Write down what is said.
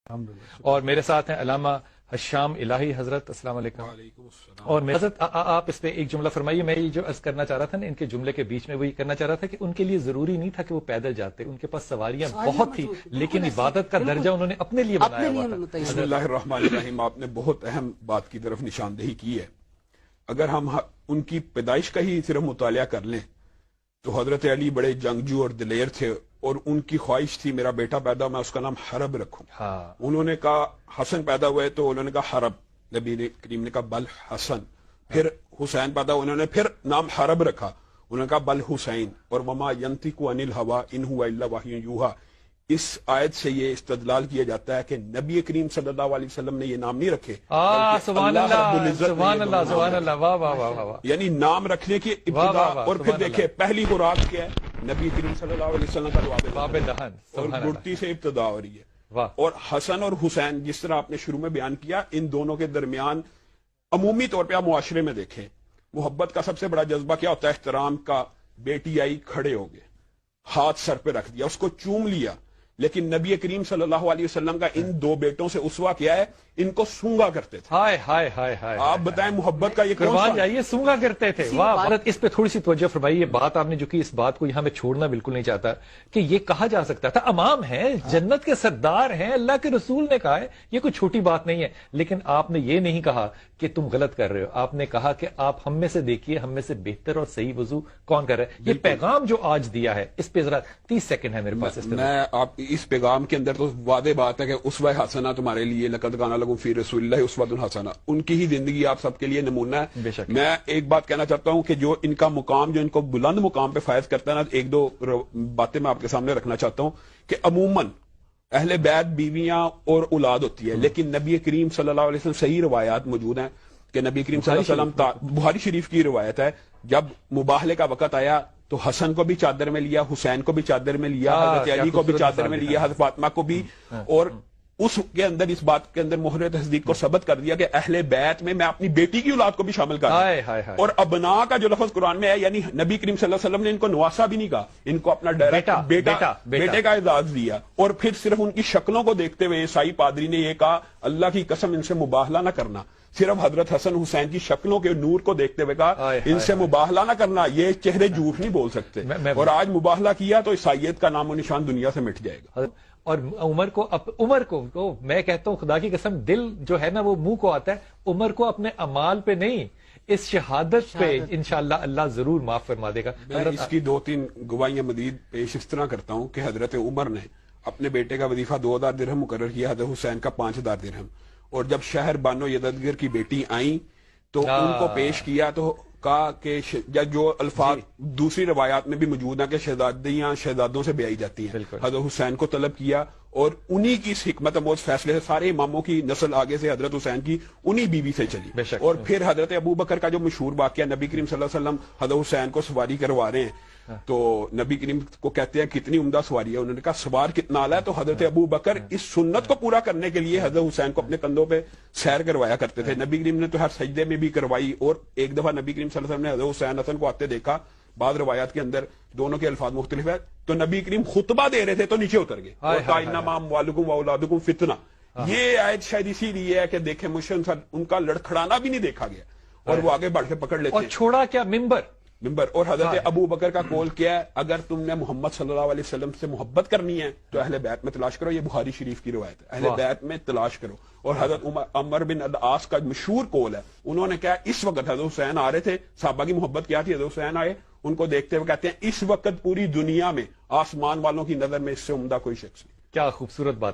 اور میرے ساتھ ہیں علامہ حشام الہی حضرت. السلام علیکم. وعلیکم السلام. اور حضرت آپ اس پہ ایک جملہ فرمائیے. میں یہ جو عرض کرنا چاہ رہا تھا نا ان کے جملے کے بیچ میں وہی کرنا چاہ رہا تھا کہ ان کے لیے ضروری نہیں تھا کہ وہ پیدل جاتے, ان کے پاس سواریاں بہت تھی, لیکن عبادت کا درجہ انہوں نے اپنے لیے بنایا ہوا تھا. بسم اللہ الرحمن الرحیم. آپ نے بہت اہم بات کی طرف نشاندہی کی ہے. اگر ہم ان کی پیدائش کا ہی صرف مطالعہ کر لیں تو حضرت علی بڑے جنگجو اور دلیر تھے, اور ان کی خواہش تھی میرا بیٹا پیدا میں اس کا نام حرب رکھوں. انہوں نے کہا حسن پیدا ہوئے تو انہوں نے کہا حرب, نبی کریم نے کہا بل حسن. پھر حسین پیدا انہوں نے پھر نام حرب رکھا, انہوں نے کہا بل حسین. اور وما ینطق عن الہوی ان هو الا وحی یوحی. اس آیت سے یہ استدلال کیا جاتا ہے کہ نبی کریم صلی اللہ علیہ وسلم نے یہ نام نہیں رکھے. سبحان اللہ سبحان اللہ سبحان اللہ. واہ واہ واہ واہ. یعنی نام رکھنے کی ابتدا. اور پھر دیکھیں پہلی خوراک کیا ہے, نبی کریم صلی اللہ علیہ وسلم کا باب دہن, اور گڑتی سے ابتدا ہو رہی ہے. اور حسن اور حسین جس طرح آپ نے شروع میں بیان کیا, ان دونوں کے درمیان عمومی طور پہ آپ معاشرے میں دیکھیں محبت کا سب سے بڑا جذبہ کیا ہوتا ہے؟ احترام کا. بیٹی آئی, کھڑے ہو گئے, ہاتھ سر پہ رکھ دیا, اس کو چوم لیا. لیکن نبی کریم صلی اللہ علیہ وسلم کا ان دو بیٹوں سے اسوہ کیا ہے؟ ان کو سونگا کرتے تھے. ہائے ہائے ہائے ہائے. آپ بتائیں محبت کا یہ قربان جائیے, سونگا کرتے تھے. واہ. حضرت اس پہ تھوڑی سی توجہ فرمائیے. یہ بات آپ نے جو کی, اس بات کو یہاں میں چھوڑنا بالکل نہیں چاہتا کہ یہ کہا جا سکتا تھا امام ہیں, جنت کے سردار ہیں, اللہ کے رسول نے کہا ہے, یہ کوئی چھوٹی بات نہیں ہے. لیکن آپ نے یہ نہیں کہا کہ تم غلط کر رہے ہو, آپ نے کہا کہ آپ ہم میں سے دیکھیے ہم میں سے بہتر اور صحیح وضو کون کر رہا ہے. یہ پیغام جو آج دیا ہے اس پہ ذرا 30 سیکنڈ ہے میرے پاس. میں آپ اس پیغام کے اندر تو واضح بات ہے کہ اسوہ حسنہ تمہارے لیے لقد کان لکم فی رسول اللہ اسوۃ حسنہ, ان کی ہی زندگی آپ سب کے لیے نمونہ ہے. میں ایک بات کہنا چاہتا ہوں کہ جو ان کا مقام, جو ان کو بلند مقام پہ فائز کرتا ہے نا, ایک دو باتیں میں آپ کے سامنے رکھنا چاہتا ہوں کہ عموماً اہل بیت بیویاں اور اولاد ہوتی ہے, لیکن نبی کریم صلی اللہ علیہ وسلم صحیح روایات موجود ہیں کہ نبی کریم صلی اللہ علیہ وسلم, بخاری شریف کی روایت ہے, جب مباہلے کا وقت آیا تو حسن کو بھی چادر میں لیا, حسین کو بھی چادر میں لیا, حضرت علی کو بھی چادر میں لیا, حضرت فاطمہ کو بھی, اور اس کے اندر اس بات کے اندر مہر تصدیق کو ثبت کر دیا کہ اہل بیت میں اپنی بیٹی کی اولاد کو بھی شامل کر دیا. اور ابنا کا جو لفظ قرآن میں ہے, یعنی نبی کریم صلی اللہ علیہ وسلم نے ان کو نواسا بھی نہیں کہا, ان کو اپنا ڈائریکٹ بیٹے کا اعزاز دیا. اور پھر صرف ان کی شکلوں کو دیکھتے ہوئے عیسائی پادری نے یہ کہا اللہ کی قسم ان سے مباہلہ نہ کرنا. صرف حضرت حسن حسین کی شکلوں کے نور کو دیکھتے ہوئے کہا ان سے مباہلہ نہ کرنا, یہ چہرے جھوٹ نہیں بول سکتے. اور آج مباہلہ کیا تو عیسائیت کا نام و نشان دنیا سے مٹ جائے گا. اور عمر کو میں کہتا ہوں خدا کی قسم, دل جو ہے نا وہ منہ کو آتا ہے, عمر کو اپنے اعمال پہ نہیں اس شہادت پہ انشاءاللہ اللہ ضرور معاف فرما دے گا. میں اس کی 2-3 گواہیاں مزید پیش اس طرح کرتا ہوں کہ حضرت عمر نے اپنے بیٹے کا وظیفہ 2000 درہم مقرر کیا, حضرت حسین کا 5000 درہم. اور جب شہر بانو یزدگرد کی بیٹی آئیں تو ان کو پیش کیا تو کہا کہ جو الفاظ دوسری روایات میں بھی موجود ہیں کہ شہزادیاں شہزادوں سے بیائی جاتی ہیں, حضرت حسین کو طلب کیا, اور انہی کی اس حکمت اموز فیصلے سے سارے اماموں کی نسل آگے سے حضرت حسین کی انہی بیوی سے چلی. اور پھر حضرت ابو بکر کا جو مشہور واقعہ, نبی کریم صلی اللہ علیہ وسلم حضرت حسین کو سواری کروا رہے ہیں تو نبی کریم کو کہتے ہیں کتنی عمدہ سواری ہے, انہوں نے کہا سوار کتنا اعلیٰ ہے. تو حضرت ابو بکر اس سنت کو پورا کرنے کے لیے حضرت حسین کو اپنے کندھوں پہ سیر کروایا کرتے تھے. نبی کریم نے تو ہر سجدے میں بھی کروائی. اور ایک دفعہ نبی کریم صلی اللہ علیہ وسلم نے حضرت حسین حسن کو آتے دیکھا, بعض روایات کے اندر دونوں کے الفاظ مختلف ہے, تو نبی کریم خطبہ دے رہے تھے تو نیچے اتر گئے, اور کہا انما اموالکم واولادکم فتنہ. یہ آیت شاید اسی لیے ہے کہ دیکھیں مجھ سے ان کا لڑکھڑانا بھی نہیں دیکھا گیا, اور وہ آگے بڑھ کے پکڑ لیتے. اور چھوڑا کیا ممبر. اور حضرت ابو بکر کا قول کیا ہے, اگر تم نے محمد صلی اللہ علیہ وسلم سے محبت کرنی ہے تو اہل بیت میں تلاش کرو. یہ بخاری شریف کی روایت ہے, اہل بیت میں تلاش کرو. اور حضرت عمر بن العاص کا مشہور قول ہے, انہوں نے کہا اس وقت حضرت حسین آ رہے تھے, صحابہ کی محبت کیا تھی, حضرت حسین آئے, ان کو دیکھتے ہوئے کہتے ہیں اس وقت پوری دنیا میں آسمان والوں کی نظر میں اس سے عمدہ کوئی شخص نہیں. کیا خوبصورت بات.